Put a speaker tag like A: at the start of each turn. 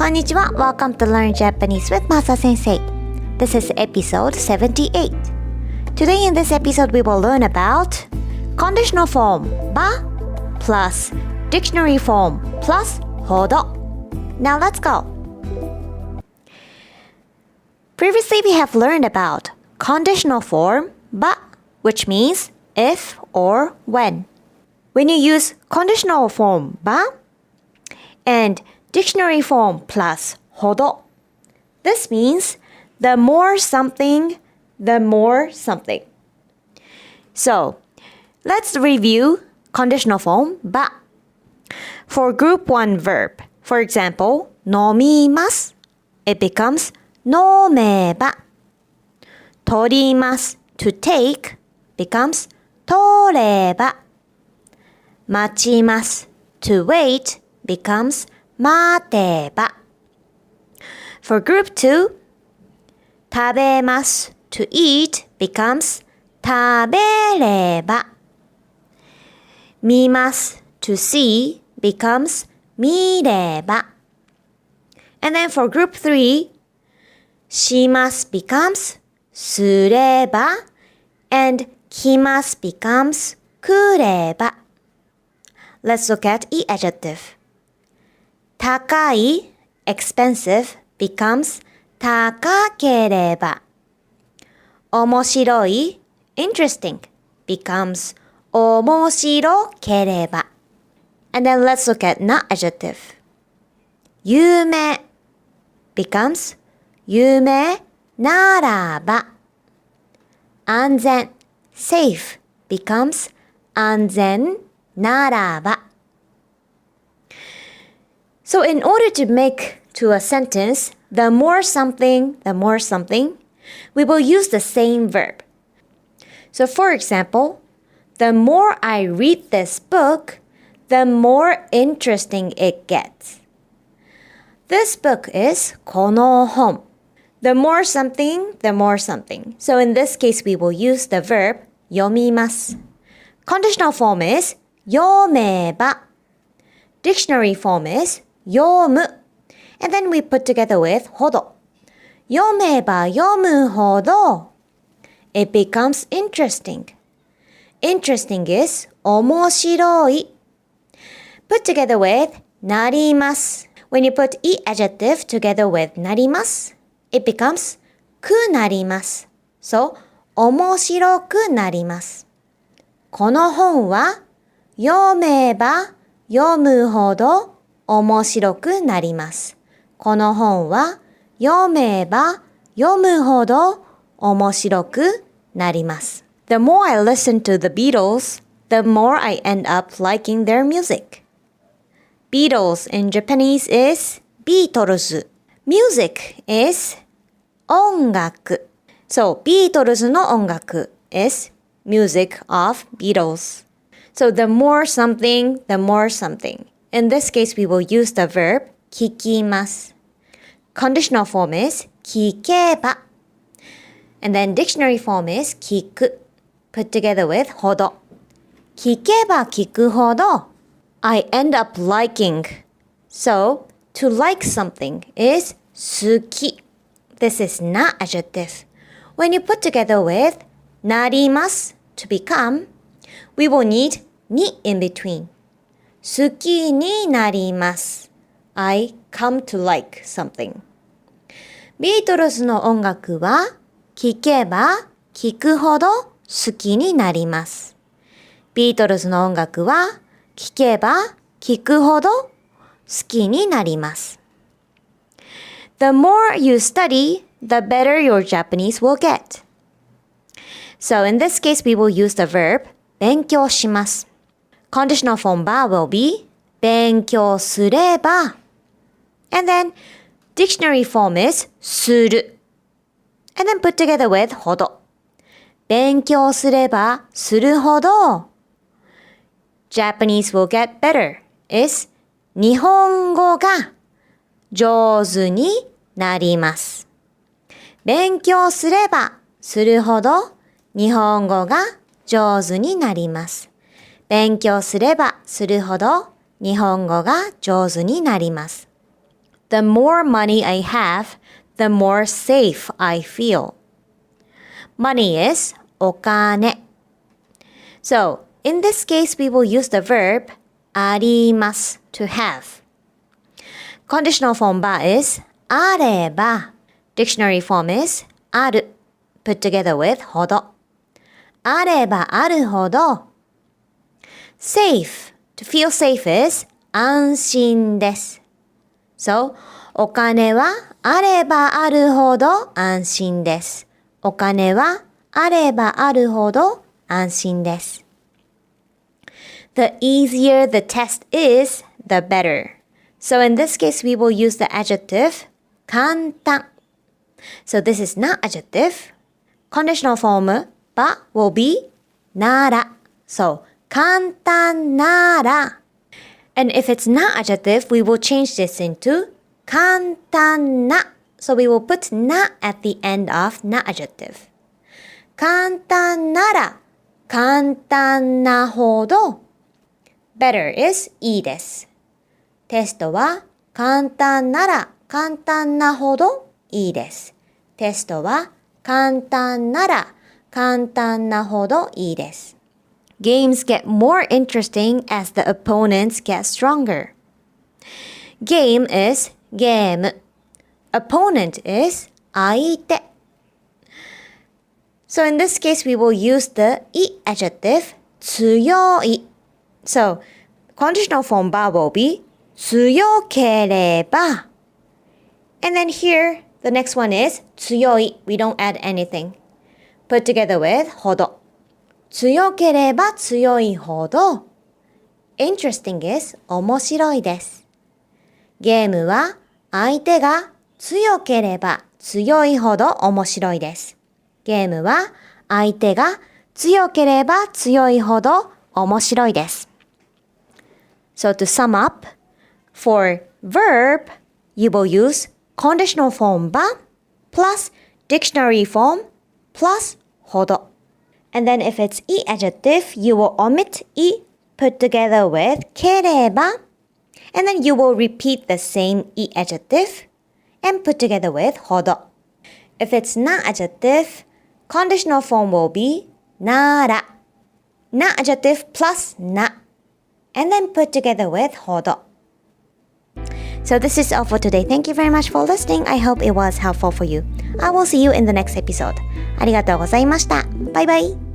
A: こんにちは。Welcome to Learn Japanese with Masa Sensei. This is episode 78. Today in this episode we will learn about conditional form ば plus dictionary form plus hodo. Now let's go. Previously we have learned about conditional form ば which means if or when. When you use conditional form ば and dictionary form plus hodo, this means the more something, the more something. So, let's review conditional form ば For group 1 verb, for example, 飲みます it becomes 飲めば 取ります to take becomes 取れば 待ちます to wait becomes 待てば For group 2, 食べます to eat becomes 食べれば 見ます to see becomes 見れば And then for group 3, します becomes すれば and きます becomes くれば Let's look at each adjective. 高い expensive becomes 高ければ 面白い interesting becomes 面白ければ And then let's look at not adjective. 有名 becomes 夢ならば 安全 safe becomes 安全ならば So in order to make to a sentence, the more something, we will use the same verb. So for example, the more I read this book, the more interesting it gets. This book is この本. The more something, the more something. So in this case, we will use the verb 読みます. Conditional form is 読めば. Dictionary form is 読む and then we put together with ほど 読めば読むほど it becomes interesting. Interesting is 面白い put together with なります when you put each adjective together with なります it becomes くなります so 面白くなりますこの本は読めば読むほど面白くなります。この本は読めば読むほど面白くなります。The more I listen to the Beatles, the more I end up liking their music. Beatles in Japanese is ビートルズ。Music is 音楽。So, ビートルズの音楽 is music of Beatles. So, the more something, the more something.In this case, we will use the verb 聞きます. Conditional form is 聞けば. And then dictionary form is 聞く. Put together with ほど. 聞けば聞くほど I end up liking. So, to like something is 好き. This is not adjective. When you put together with なります to become, we will need に in between.好きになります。I come to like something. ビートルズの音楽は聴けば聴くほど好きになります。ビートルズの音楽は聴けば聴くほど好きになります。The more you study, the better your Japanese will get. So in this case, we will use the verb 勉強します。Conditional form ば will be 勉強すれば and then dictionary form is する and then put together with ほど勉強すればするほど Japanese will get better is 日本語が上手になります勉強すればするほど日本語が上手になります勉強すればするほど日本語が上手になります。The more money I have, the more safe I feel. Money is お金. So, in this case, we will use the verb あります to have. Conditional form ば is あれば. Dictionary form is ある put together with ほど. あればあるほど. Safe, to feel safe is 安心です. So, お金はあればあるほど安心です。お金はあればあるほど安心です。The easier the test is, the better. So in this case, we will use the adjective 簡単. So this is not adjective. Conditional form ば will be なら. So 簡単なら. And if it's not adjective, we will change this into 簡単な. So we will put な at the end of な adjective. 簡単なら、簡単なほど。Better is いいです。テストは簡単なら簡単なほどいいです。テストは簡単なら簡単なほどいいです。Games get more interesting as the opponents get stronger. Game is ゲーム。Opponent is 相手。So in this case, we will use the い adjective 強い。So, conditional form ば will be 強ければ. And then here, the next one is 強い. We don't add anything. Put together with ほど. 強ければ強いほど. Interesting is 面白いです。ゲームは相手が強ければ強いほど面白いです。ゲームは相手が強ければ強いほど面白いです。So to sum up, for verb, you will use conditional form ば plus dictionary form plus ほど. And then if it's い adjective, you will omit い put together with ければ. And then you will repeat the same い adjective and put together with ほど. If it's な adjective, conditional form will be なら. な adjective plus な. And then put together with ほど. So this is all for today. Thank you very much for listening. I hope it was helpful for you. I will see you in the next episode. ありがとうございました。バイバイ。